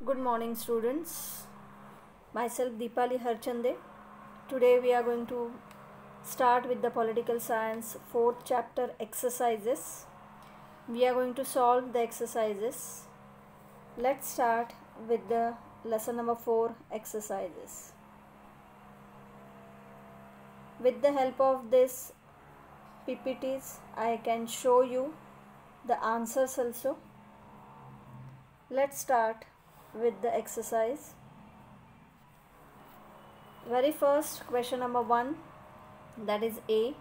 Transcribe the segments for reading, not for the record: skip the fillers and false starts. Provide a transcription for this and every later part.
Good morning, students. Myself Deepali Harchande. Today we are going to start with the political science 4th chapter exercises. We are going to solve the exercises. Let's start with the lesson number 4 exercises. With the help of this PPTs, I can show you the answers also. Let's start with the exercise. Very first, question number 1, that is A.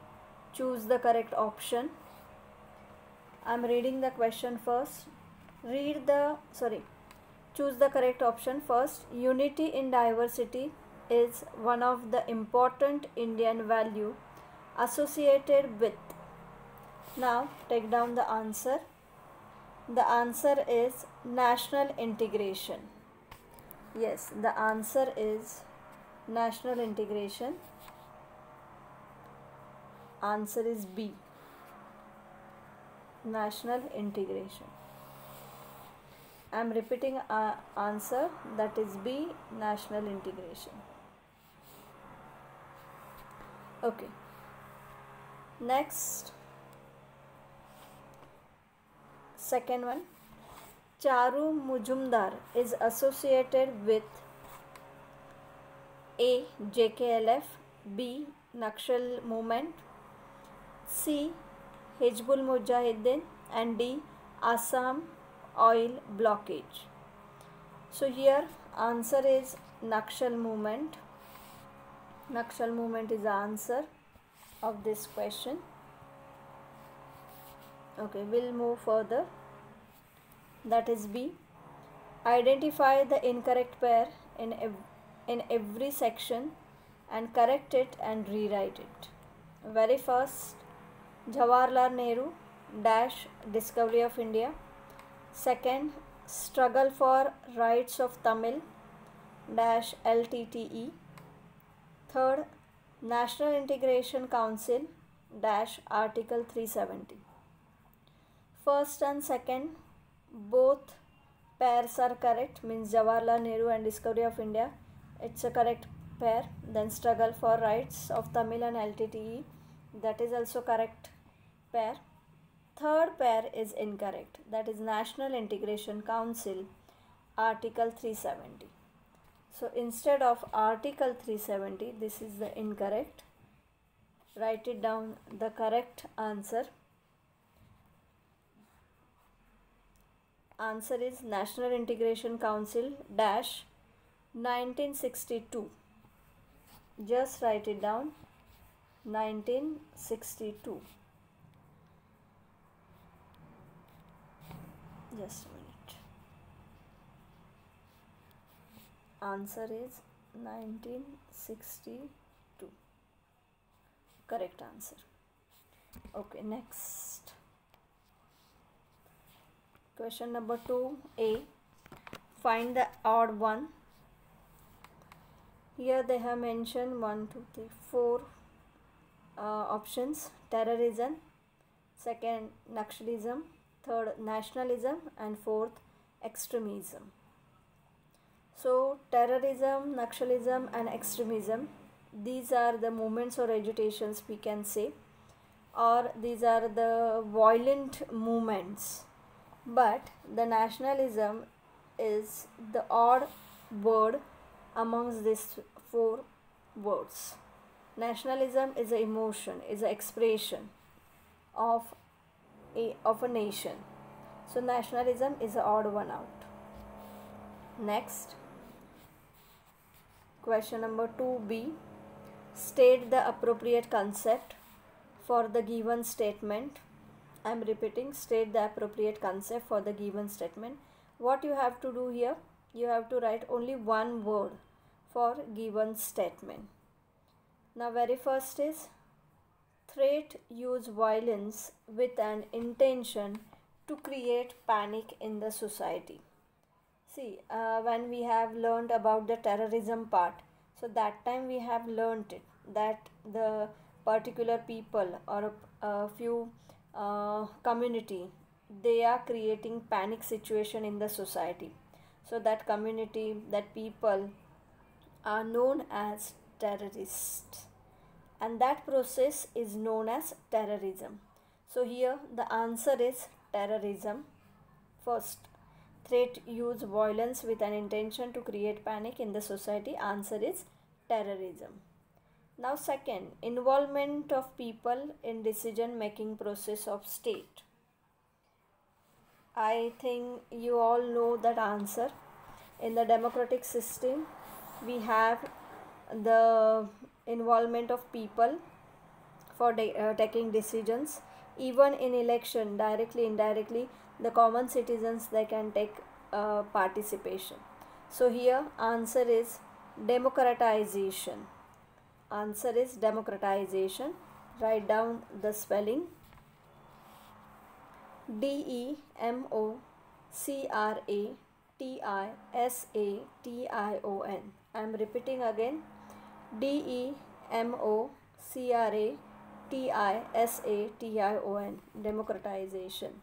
Choose the correct option. I am reading the question first. Choose the correct option first. Unity in diversity is one of the important Indian value associated with. Now take down the answer. The answer is national integration. Yes, the answer is national integration. Answer is B. National integration. I am repeating answer, that is B, national integration. Okay. Next, second one. Charu Majumdar is associated with A. JKLF, B. Nakshal movement, C. Hizbul Mujahideen, and D. Assam oil blockage. So here answer is Nakshal movement. Nakshal movement is the answer of this question. Okay, we'll move further. That is B. Identify the incorrect pair in every section and correct it and rewrite it. Very first, Jawaharlal Nehru dash discovery of India. Second, struggle for rights of Tamil dash LTTE. Third, National Integration Council dash Article 370. First and second, both pairs are correct, means Jawaharlal Nehru and discovery of India, it's a correct pair. Then struggle for rights of Tamil and LTTE, that is also correct pair. Third pair is incorrect, that is National Integration Council, Article 370. So instead of Article 370, this is the incorrect. Write it down, the correct answer. Answer is National Integration Council dash 1962. Just write it down, 1962. Just a minute. Answer is 1962. Correct answer. Okay, next. Question number 2A. Find the odd one. Here they have mentioned 4 options. Terrorism, second Naxalism, third nationalism, and fourth extremism. So terrorism, Naxalism, and extremism, these are the movements or agitations we can say, or these are the violent movements. But the nationalism is the odd word amongst these 4 words. Nationalism is an emotion, is an expression of a nation. So nationalism is the odd one out. Next, question number 2B. State the appropriate concept for the given statement. I am repeating, state the appropriate concept for the given statement. What you have to do here, you have to write only one word for given statement. Now very first is, threat use violence with an intention to create panic in the society. See, when we have learned about the terrorism part, so that time we have learned it, that the particular people or a few community, they are creating panic situation in the society. So that community, that people are known as terrorists, and that process is known as terrorism. So here the answer is terrorism. First, threat use violence with an intention to create panic in the society. Answer is terrorism. Now second, involvement of people in decision making process of state. I think you all know that answer. In the democratic system, we have the involvement of people for taking decisions. Even in election, directly, indirectly, the common citizens, they can take participation. So here answer is democratization. Answer is democratization. Write down the spelling. DEMOCRATISATION. I am repeating again. DEMOCRATISATION. Democratization.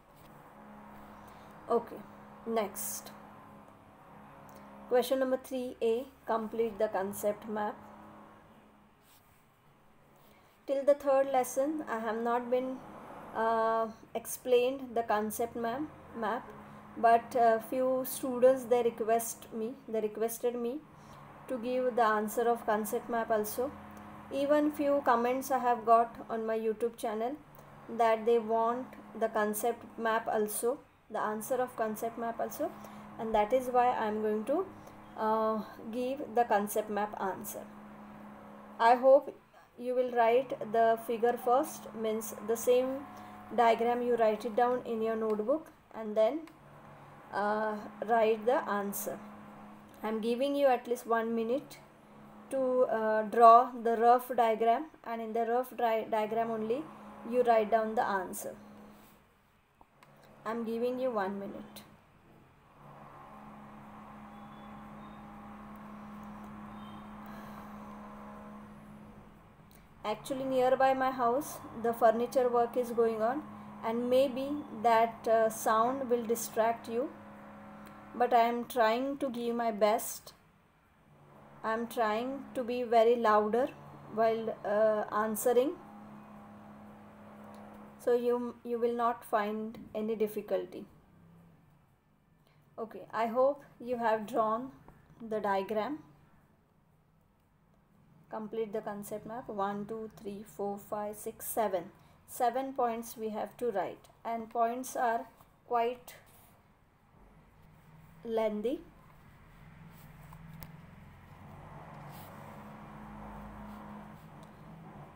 Okay, next. Question number 3A. Complete the concept map. Till the third lesson, I have not been explained the concept map, but few students they requested me to give the answer of concept map also. Even few comments I have got on my YouTube channel that they want the concept map also, the answer of concept map also, and that is why I am going to give the concept map answer. I hope you will write the figure first, means the same diagram you write it down in your notebook and then write the answer. I am giving you at least 1 minute to draw the rough diagram, and in the rough diagram only you write down the answer. I am giving you 1 minute. Actually, nearby my house the furniture work is going on, and maybe that sound will distract you, but I am trying to give my best. I am trying to be very louder while answering, so you will not find any difficulty. Okay, I hope you have drawn the diagram. Complete the concept map. 1 2 3 4 5 6 7 points we have to write, and points are quite lengthy.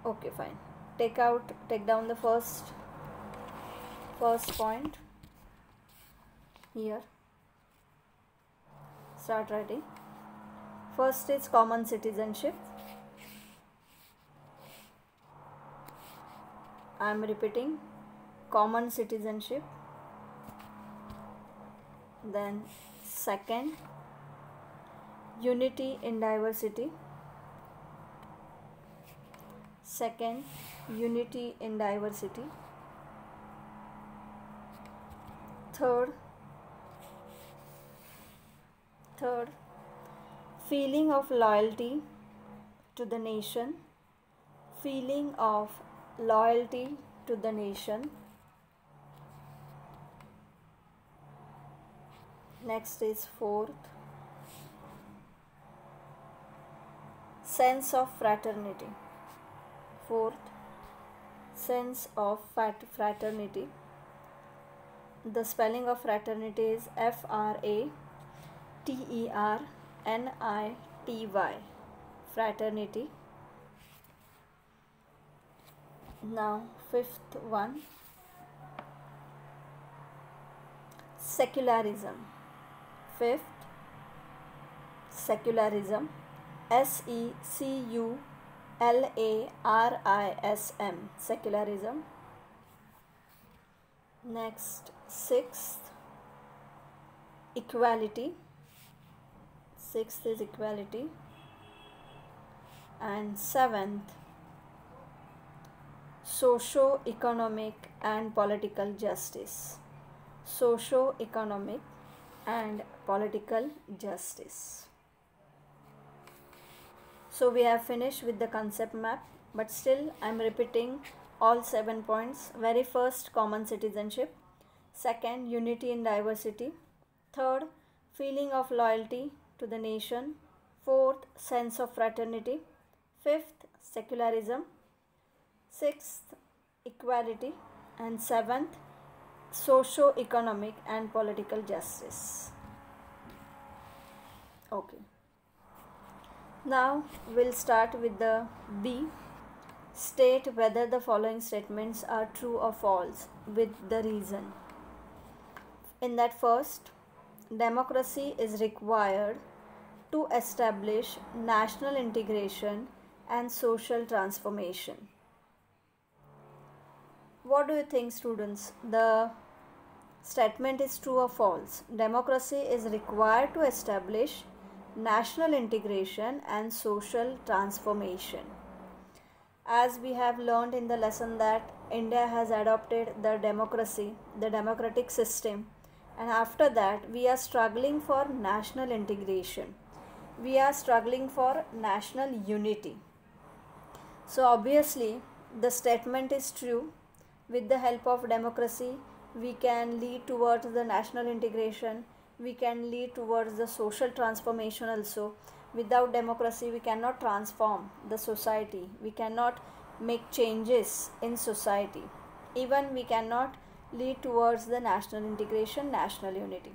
Okay, fine. Take down the first point here. Start writing. First is common citizenship. I am repeating, common citizenship. Then second, unity in diversity. Second, unity in diversity. Third, feeling of loyalty to the nation. Feeling of loyalty to the nation. Next is fourth, sense of fraternity. Fourth, sense of fraternity. The spelling of fraternity is FRATERNITY. Fraternity. Now fifth one, secularism. Fifth, secularism. SECULARISM. Secularism. Next, sixth, equality. Sixth is equality. And seventh, socio-economic and political justice. Socio-economic and political justice. So we have finished with the concept map, but still I am repeating all 7 points. Very first, common citizenship. Second, unity in diversity. Third, feeling of loyalty to the nation. Fourth, sense of fraternity. Fifth, secularism. Sixth, equality. And seventh, socio-economic and political justice. Okay. Now we'll start with the B. State whether the following statements are true or false with the reason. In that first, democracy is required to establish national integration and social transformation. What do you think, students? The statement is true or false? Democracy is required to establish national integration and social transformation. As we have learned in the lesson that India has adopted the democracy, the democratic system, and after that we are struggling for national integration. We are struggling for national unity. So obviously the statement is true. With the help of democracy, we can lead towards the national integration. We can lead towards the social transformation also. Without democracy, we cannot transform the society. We cannot make changes in society. Even we cannot lead towards the national integration, national unity.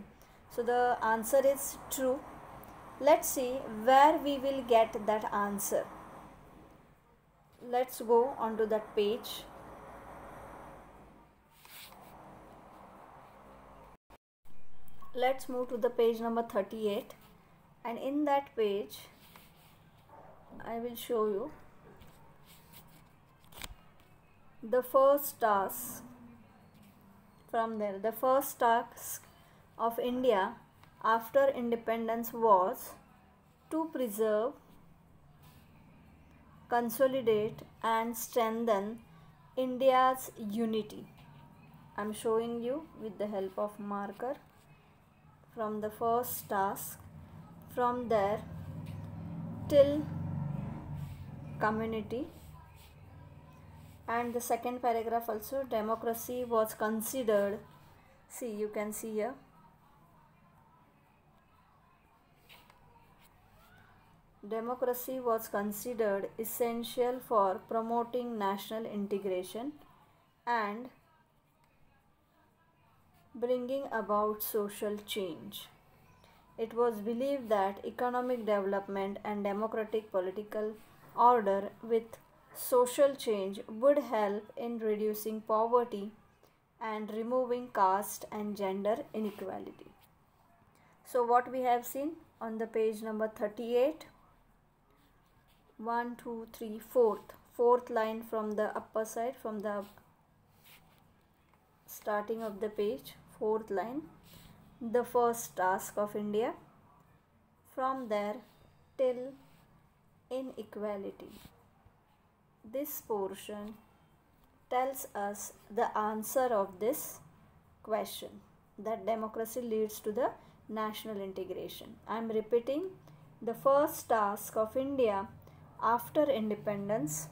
So the answer is true. Let's see where we will get that answer. Let's go onto that page. Let's move to the page number 38, and in that page I will show you the first task from there. The first task of India after independence was to preserve, consolidate and strengthen India's unity. I am showing you with the help of marker from the first task, from there till community, and the second paragraph also, democracy was considered. See, you can see here, democracy was considered essential for promoting national integration and bringing about social change. It was believed that economic development and democratic political order with social change would help in reducing poverty and removing caste and gender inequality. So what we have seen on the page number 38, 1, 2, 3, fourth line from the upper side, from the starting of the page, fourth line, the first task of India, from there till inequality. This portion tells us the answer of this question, that democracy leads to the national integration. I am repeating, the first task of India after independence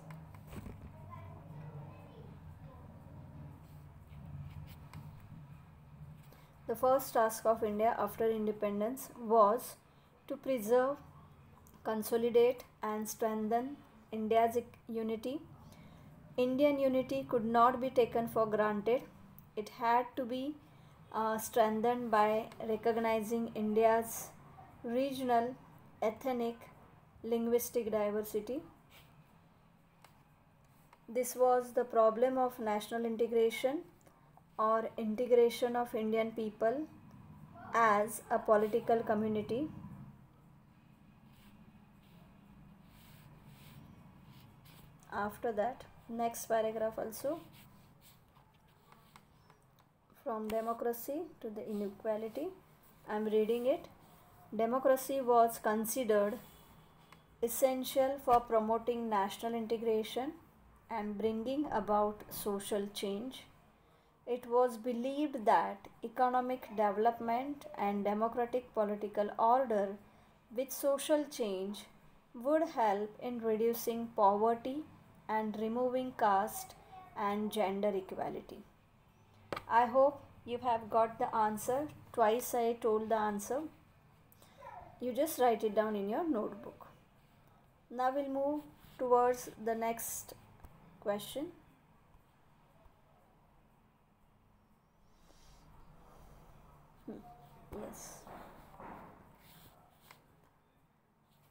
was to preserve, consolidate and strengthen India's unity. Indian unity could not be taken for granted. It had to be strengthened by recognizing India's regional, ethnic, linguistic diversity. This was the problem of national integration or integration of Indian people as a political community. After that, next paragraph also, from democracy to the inequality, I am reading it. Democracy was considered essential for promoting national integration and bringing about social change. It was believed that economic development and democratic political order with social change would help in reducing poverty and removing caste and gender equality. I hope you have got the answer. Twice I told the answer. You just write it down in your notebook. Now we'll move towards the next question. Yes.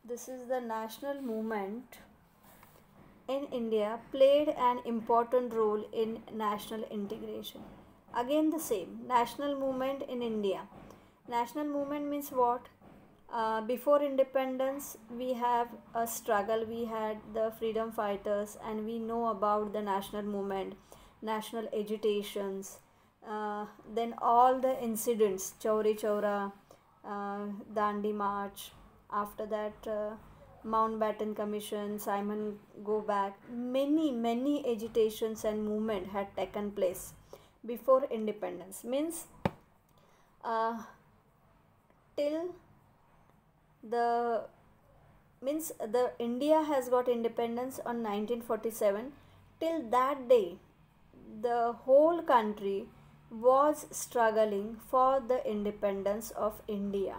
This is the national movement in India played an important role in national integration. Again, the same national movement in India. National movement means what? Before independence, we have a struggle. We had the freedom fighters, and we know about the national movement, national agitations, then all the incidents, Chauri Chaura, Dandi March, after that, Mountbatten Commission, Simon Go Back, many agitations and movement had taken place before independence. Means till the the India has got independence on 1947. Till that day, the whole country was struggling for the independence of India.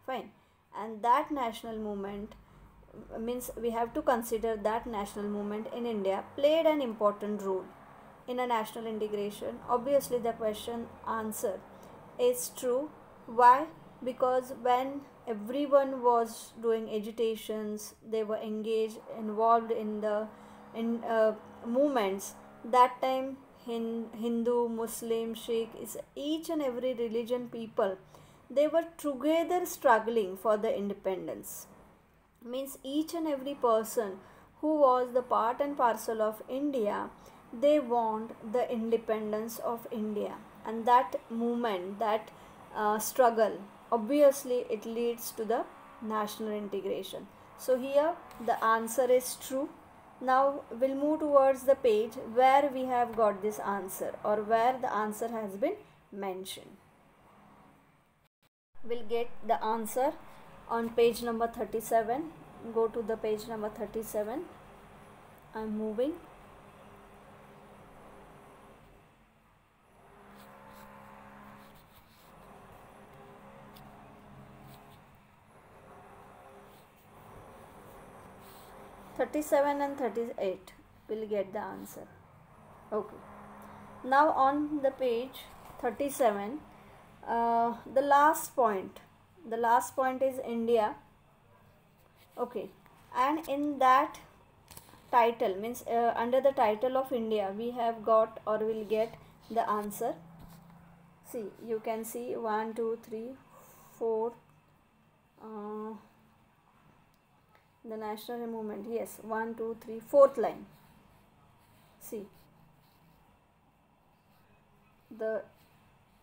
Fine. And that national movement means we have to consider that national movement in India played an important role in a national integration. Obviously, the question answer is true. Why? Because when everyone was doing agitations, they were engaged, involved in the movements. That time, Hindu, Muslim, Sikh, is each and every religion people, they were together struggling for the independence. Means each and every person who was the part and parcel of India, they want the independence of India. And that movement, that struggle, obviously it leads to the national integration. So here the answer is true. Now we'll move towards the page where we have got this answer, or where the answer has been mentioned. We'll get the answer on page number 37. Go to the page number 37. I'm moving. (37) and 38 will get the answer. Okay. Now on the page 37, the last point is India. Okay, and in that title, means under the title of India, we have got, or will get the answer. See, you can see 1 2 3 4, the national movement. Yes, 1 2 3 4th line. See, the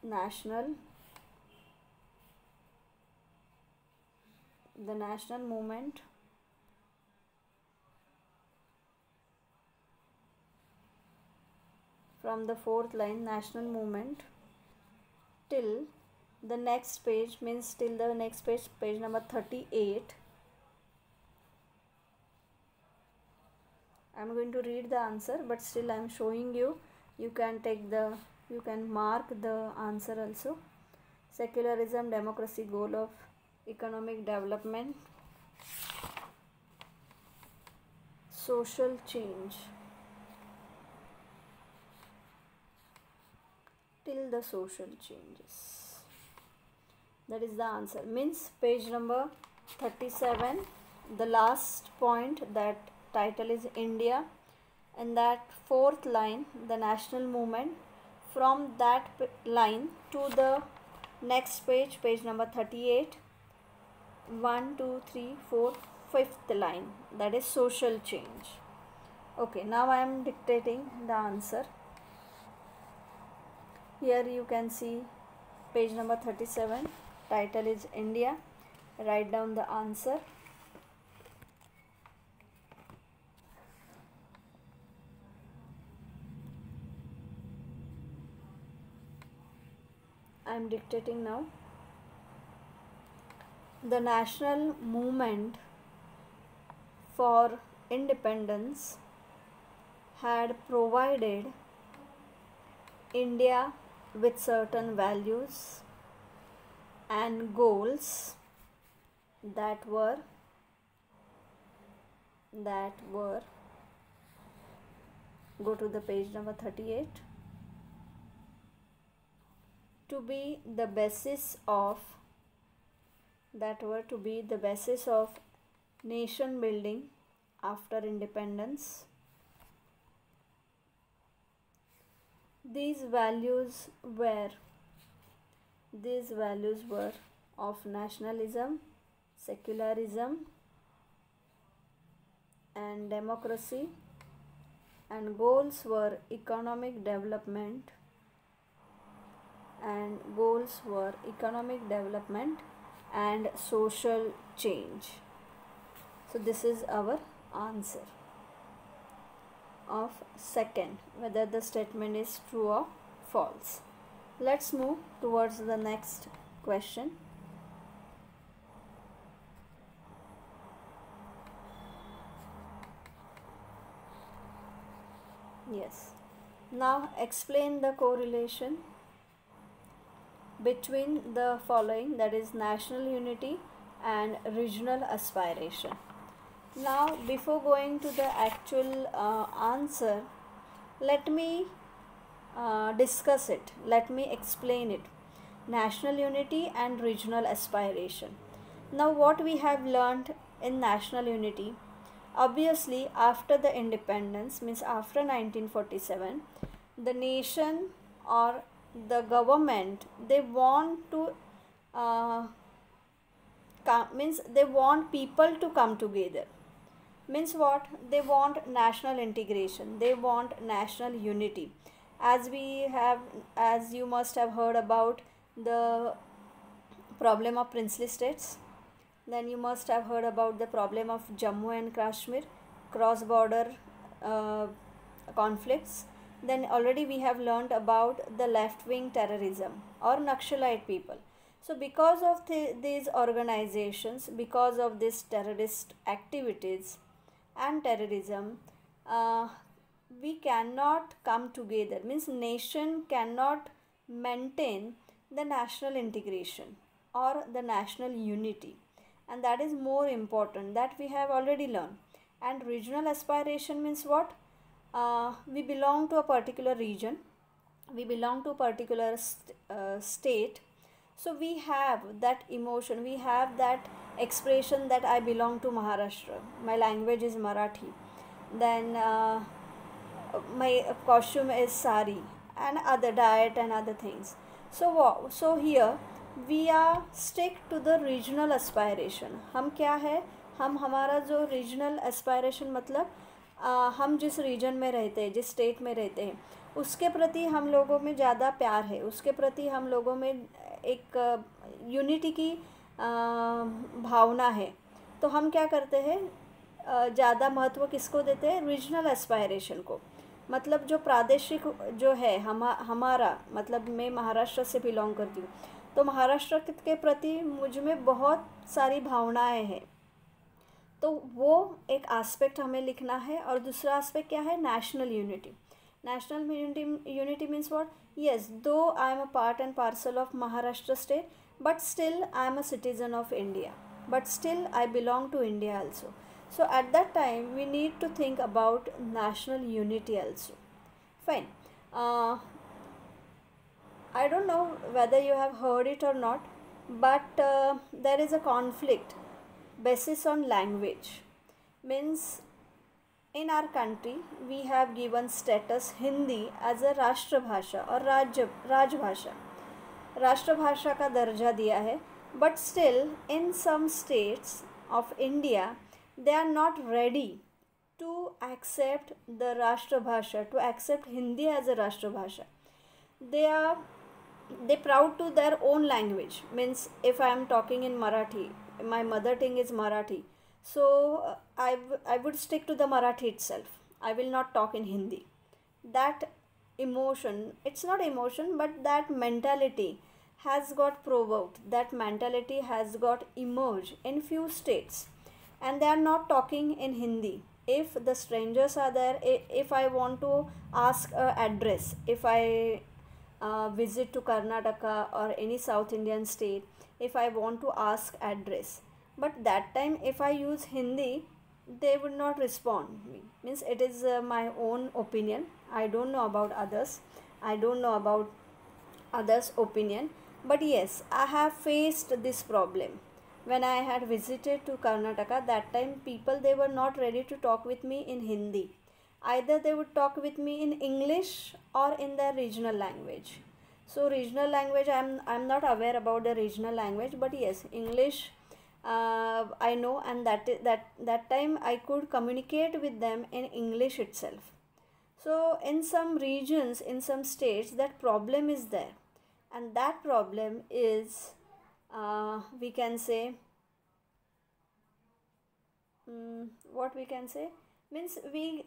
national movement from the 4th line, national movement, till the next page, means till the next page, page number 38. I am going to read the answer, but still I am showing you. You can mark the answer also. Secularism, democracy, goal of economic development, social change, till the social changes. That is the answer. Means page number 37, the last point, that title is India, and that 4th line, the national movement. From that line to the next page, page number 38, 1 2 3 4, 5th line, that is social change. Okay, now I am dictating the answer. Here you can see page number 37, title is India. Write down the answer. am dictating now. The national movement for independence had provided India with certain values and goals that were go to the page number 38, to be the basis of nation building after independence. These values were of nationalism, secularism and democracy, and goals were economic development and social change. So this is our answer of second, whether the statement is true or false. Let's move towards the next question. Yes. Now explain the correlation between the following, that is national unity and regional aspiration. Now before going to the actual answer, let me discuss it, let me explain it. National unity and regional aspiration. Now what we have learned in national unity, obviously after the independence, means after 1947, the nation or the government, they want to they want people to come together. Means what? They want national integration, they want national unity. As you must have heard about the problem of princely states, then you must have heard about the problem of Jammu and Kashmir, cross border conflicts. Then already we have learned about the left wing terrorism or Naxalite people. So because of these organizations, because of these terrorist activities and terrorism, we cannot come together, means nation cannot maintain the national integration or the national unity, and that is more important, that we have already learned. And regional aspiration means what? We belong to a particular region, we belong to a particular state, so we have that emotion, we have that expression that I belong to Maharashtra, my language is Marathi, then my costume is sari, and other diet and other things. So here we are stick to the regional aspiration. हम क्या है, हम हमारा जो regional aspiration मतलब हम जिस reason में रहते हैं, जिस स्टेट में रहते हैं, उसके प्रति हम लोगों में ज़्यादा प्यार है, उसके प्रति हम लोगों में एक यूनिटी की भावना है. तो हम क्या करते हैं, ज़्यादा महत्व किसको देते हैं? रीजनल एस्पायरेशन को. मतलब जो प्रादेशिक जो है हमारा, मतलब मैं महाराष्ट्र से बिलोंग करती हूँ, तो महाराष्ट्र के प्रति मुझ में बहुत सारी भावनाएं हैं. तो वो एक एस्पेक्ट हमें लिखना है. और दूसरा एस्पेक्ट क्या है? National unity. National unity means what? yes, though I am a part and parcel of Maharashtra state, but still I am a citizen of India, but still I belong to India also. So at that time we need to think about national unity also. Fine. I don't know whether you have heard it or not, but there is a conflict basis on language. Means in our country we have given status Hindi as a राष्ट्र भाषा और राजभाषा, राष्ट्रभाषा का दर्जा दिया है. But still in some states of India they are not ready to accept the राष्ट्रभाषा, to accept Hindi as a राष्ट्रभाषा. They proud to their own language. Means if I am talking in Marathi, my mother tongue is Marathi, so I would stick to the Marathi itself. I will not talk in Hindi. That emotion, it's not emotion, but that mentality, has got provoked, that mentality has got emerged in few states, and they are not talking in Hindi. If the strangers are there, if I want to ask a address, if I visit to Karnataka or any South Indian state, if I want to ask address, but that time if I use Hindi, they would not respond me. Means it is my own opinion. I don't know about others. I don't know about others' opinion. But yes, I have faced this problem. When I had visited to Karnataka, that time people, they were not ready to talk with me in Hindi. Either they would talk with me in English or in their regional language. So regional language, I'm not aware about the regional language, but yes, English I know, and that time I could communicate with them in English itself. So in some regions, in some states, that problem is there, and that problem is, we can say, what we can say, means we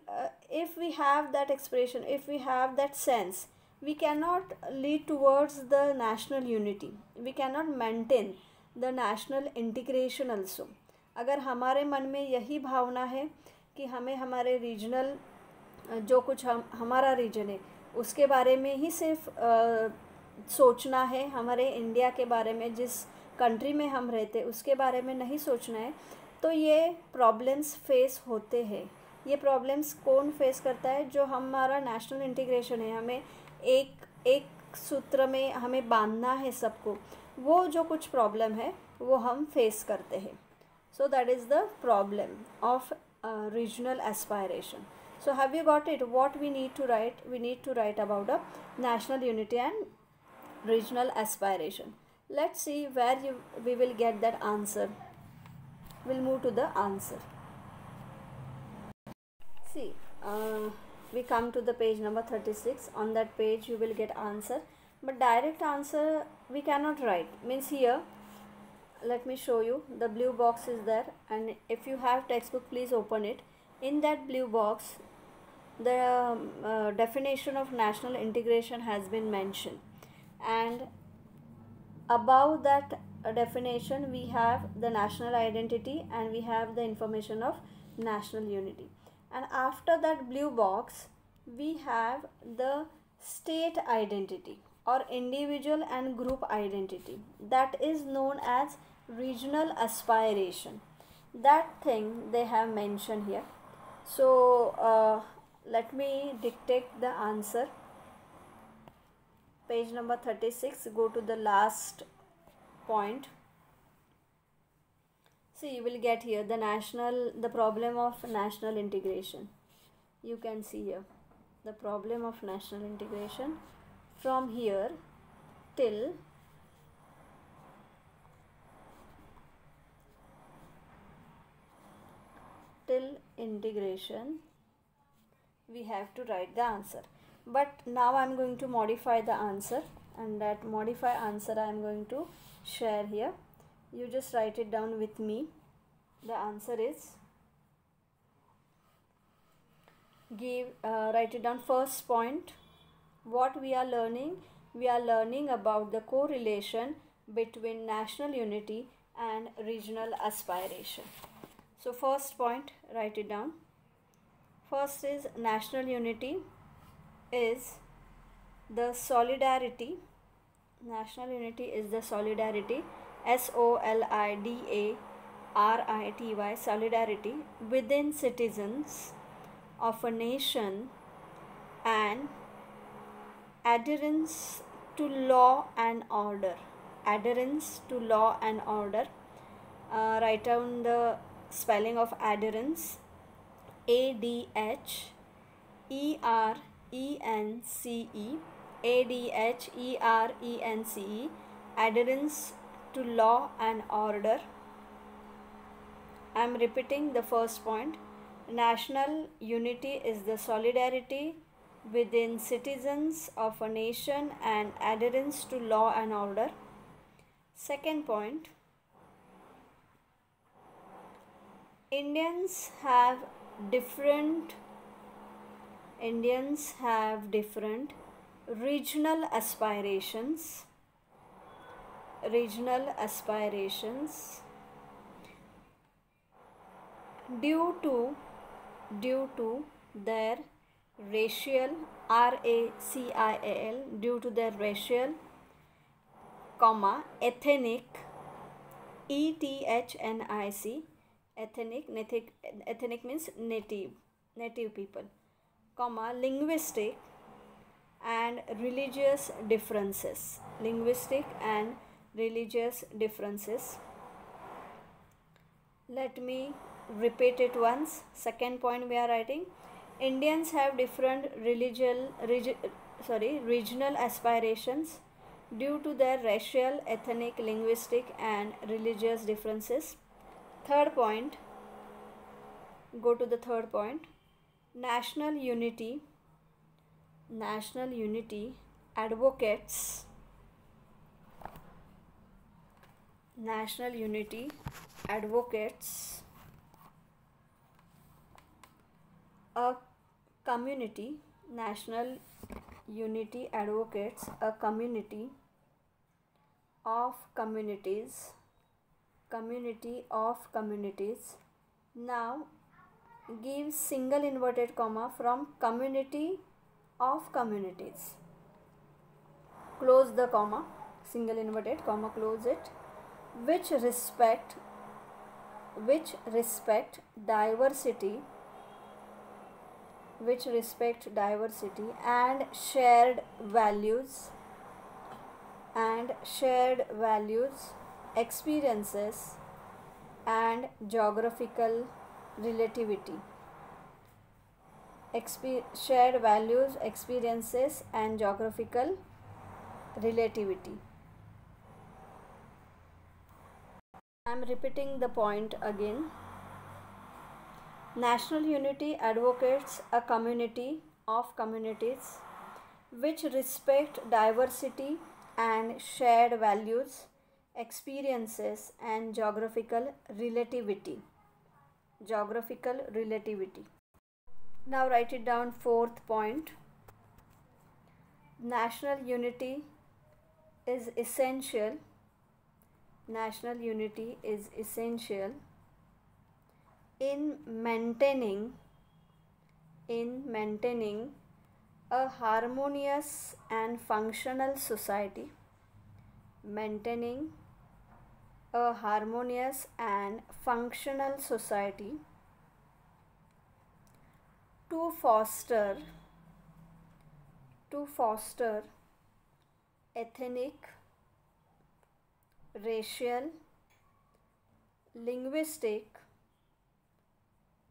if we have that expression, if we have that sense, we cannot lead towards the national unity, we cannot maintain the national integration also. अगर हमारे मन में यही भावना है कि हमें हमारे regional, जो कुछ हमारा रीजन है उसके बारे में ही सिर्फ सोचना है, हमारे इंडिया के बारे में, जिस कंट्री में हम रहते उसके बारे में नहीं सोचना है, तो ये प्रॉब्लम्स फेस होते हैं. ये प्रॉब्लम्स कौन फेस करता है? जो हमारा नेशनल इंटीग्रेशन है, हमें एक सूत्र में हमें बांधना है सबको, वो जो कुछ प्रॉब्लम है वो हम फेस करते हैं. So that is the problem of regional aspiration. So have you got it? What we need to write? We need to write about a national unity and regional aspiration. Let's see where we will get that answer. We'll move to the answer. See, we come to the page number 36. On that page you will get answer, but direct answer we cannot write. Means here, let me show you. The blue box is there, and if you have textbook, please open it. In that blue box, the definition of national integration has been mentioned, and above that definition we have the national identity and we have the information of national unity, and after that blue box we have the state identity or individual and group identity, that is known as regional aspiration. That thing they have mentioned here. So let me dictate the answer. Page number 36, go to the last point. See, you will get here the problem of national integration. You can see here the problem of national integration from here till integration. We have to write the answer, but now I am going to modify the answer, and that modify answer I am going to share here. You just write it down with me. The answer is, write it down. First point, what we are learning? We are learning about the correlation between national unity and regional aspiration. So first point, write it down. First is, national unity is the solidarity. National unity is the solidarity, solidarity, solidarity within citizens of a nation and adherence to law and order. Adherence to law and order. Write down the spelling of adherence. ADHERENCE, ADHERENCE, adherence to law and order. I am repeating the first point. National unity is the solidarity within citizens of a nation and adherence to law and order. Second point, Indians have different regional aspirations. regional aspirations due to their racial racial due to their racial, comma, ethnic ethnic ethnic means native people, comma, linguistic and religious differences, linguistic and religious differences. Let me repeat it once. Second point we are writing, Indians have different regional aspirations due to their racial, ethnic, linguistic and religious differences. Third point, go to the third point, national unity advocates a community, national unity advocates a community of communities. Now give single inverted comma from community of communities. Close the comma, single inverted comma, close it. Which respect diversity and shared values, experiences and geographical relativity. Shared values, experiences and geographical relativity. I am repeating the point again. National unity advocates a community of communities which respect diversity and shared values, experiences and geographical relativity. Now write it down. Fourth point, national unity is essential in maintaining a harmonious and functional society. To foster ethnic, racial, linguistic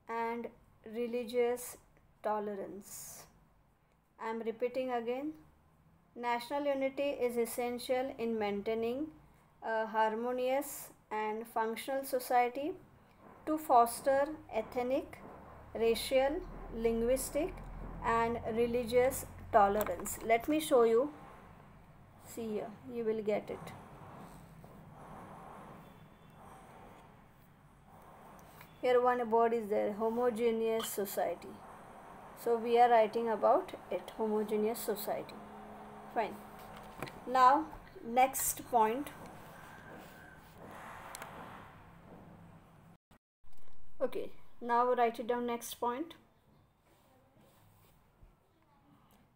and religious tolerance. I am repeating again. National unity is essential in maintaining a harmonious and functional society to foster ethnic, racial, linguistic and religious tolerance. Let me show you. See here, you will get it. Here one word is there, homogeneous society. So we are writing about it, homogeneous society. Fine. Now next point. Okay, now write it down. Next point.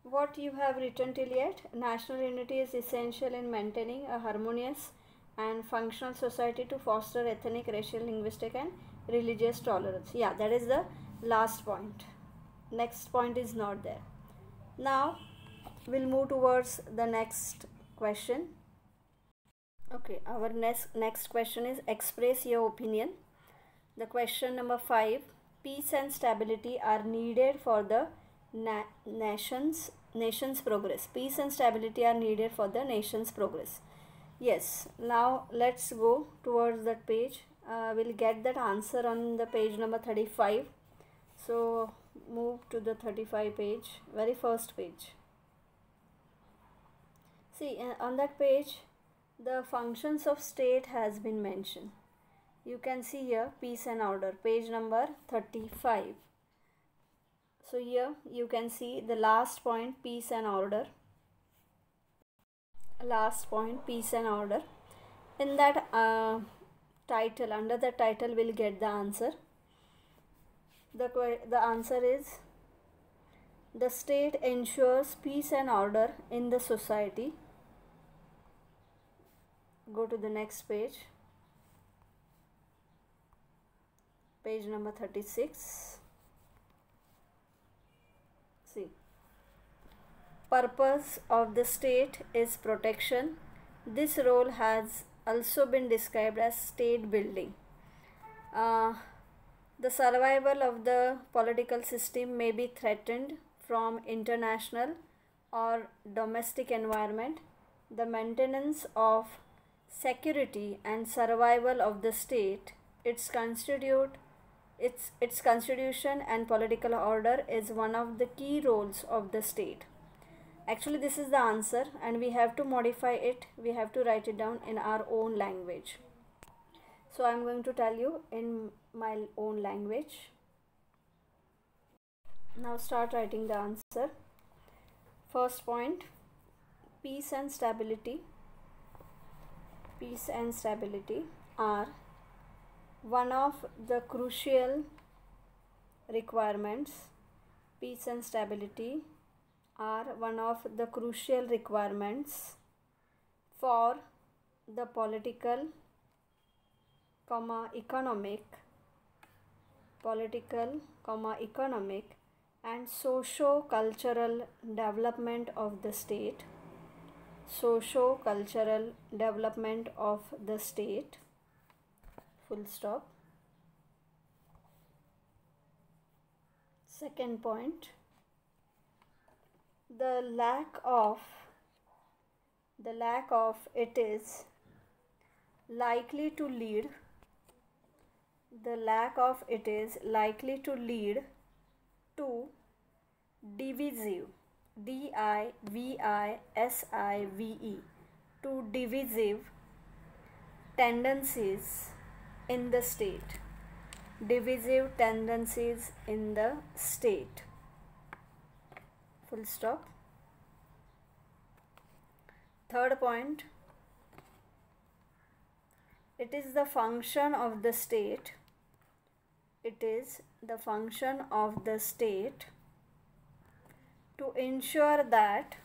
What you have written till yet? National unity is essential in maintaining a harmonious and functional society to foster ethnic, racial, linguistic and religious tolerance. Yeah, that is the last point. Next point is not there. Now we'll move towards the next question. Okay, our next question is express your opinion. The question number 5, peace and stability are needed for the nation's progress. Peace and stability are needed for the nation's progress. Yes, now let's go towards that page. We'll get that answer on the page number 35. So move to the 35 page, very first page. See, on that page the functions of state has been mentioned. You can see here peace and order, page number 35. So here you can see the last point, peace and order. In that title, under the title, we'll get the answer. The answer is, the state ensures peace and order in the society. Go to the next page. Page number 36. See. Purpose of the state is protection. This role has also been described as state building. The survival of the political system may be threatened from international or domestic environment. The maintenance of security and survival of the state, its constitution and political order is one of the key roles of the state. Actually, this is the answer, and we have to modify it. We have to write it down in our own language. So I am going to tell you in my own language. Now start writing the answer. First point, peace and stability. Peace and stability are one of the crucial requirements. Peace and stability are one of the crucial requirements for the political, economic and socio-cultural development of the state. Socio-cultural development of the state. Full stop. Second point, the lack of it is likely to lead to divisive, divisive, to divisive tendencies in the state. Divisive tendencies in the state. Full stop. Third point, it is the function of the state. It is the function of the state to ensure that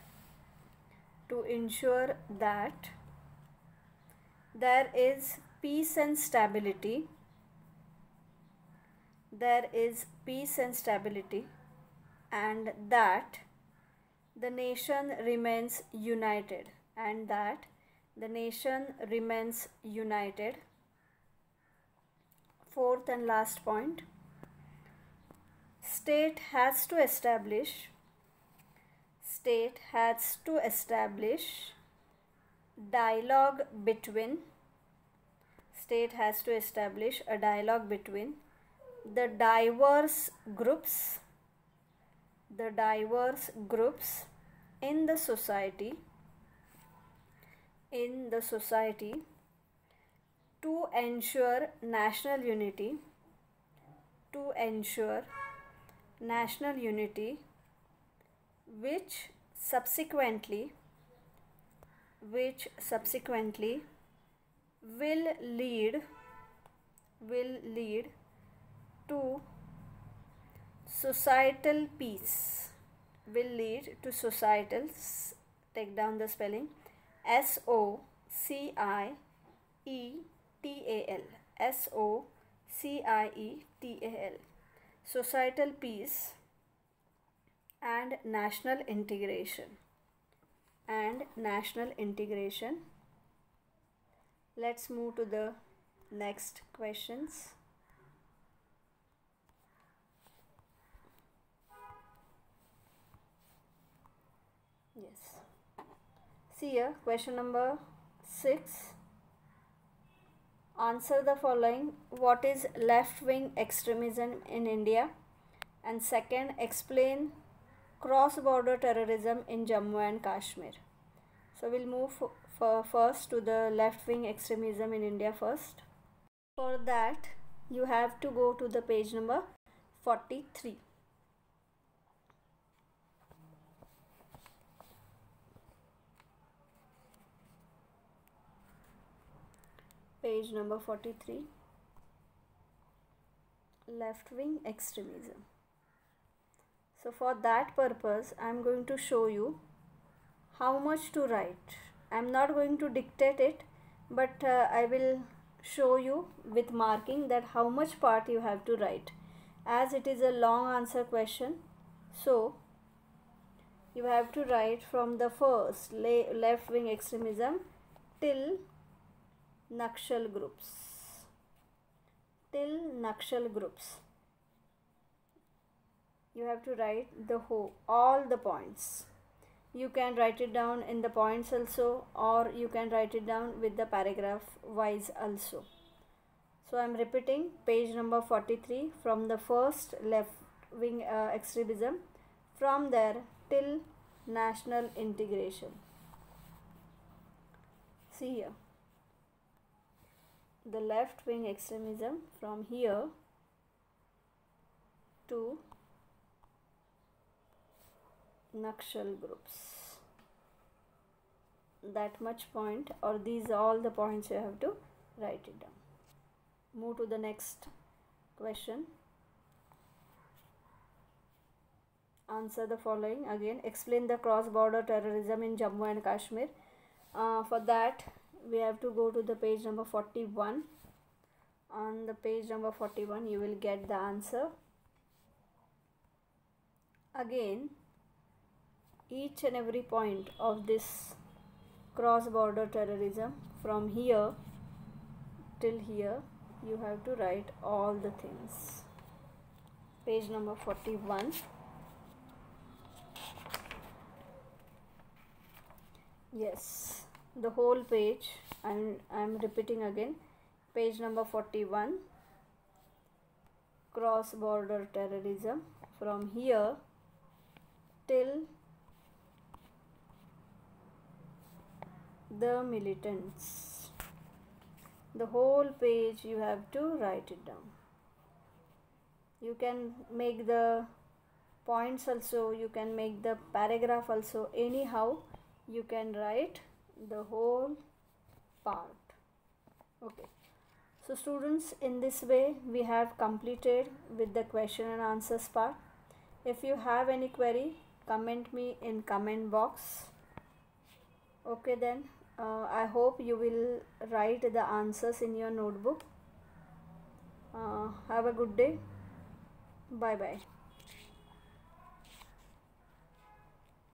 there is peace and stability. And that the nation remains united. Fourth and last point, state has to establish dialogue between the diverse groups in the society to ensure national unity, which subsequently will lead to societal peace. Take down the spelling, SOCIETAL, societal peace and national integration. Let's move to the next questions. Yes. See here, question number 6. Answer the following. What is left-wing extremism in India? And second, explain cross-border terrorism in Jammu and Kashmir. So we'll move first to the left-wing extremism in India first. For that, you have to go to the page number 43. Page number 43. Left wing extremism. So for that purpose I am going to show you how much to write. I am not going to dictate it, but I will show you with marking that how much part you have to write, as it is a long answer question. So you have to write from the first left wing extremism till Nakshal groups. Till Nakshal groups. You have to write all the points. You can write it down in the points also, or you can write it down with the paragraph wise also. So I am repeating page number 43 from the first left wing extremism, from there till national integration. See here, the left wing extremism from here to Nakshal groups. That much point, or these are all the points you have to write it down. Move to the next question. Answer the following. Again, explain the cross-border terrorism in Jammu and Kashmir. For that we have to go to the page number 41. On the page number 41 you will get the answer. Again, each and every point of this cross-border terrorism from here till here you have to write all the things. Page number 41. Yes, the whole page. I'm repeating again. Page number 41. Cross-border terrorism from here till the militants. The whole page you have to write it down. You can make the points also, you can make the paragraph also, anyhow you can write the whole part. Okay, so students, in this way we have completed with the question and answers part. If you have any query, comment me in comment box. Okay, then I hope you will write the answers in your notebook. Have a good day. Bye bye.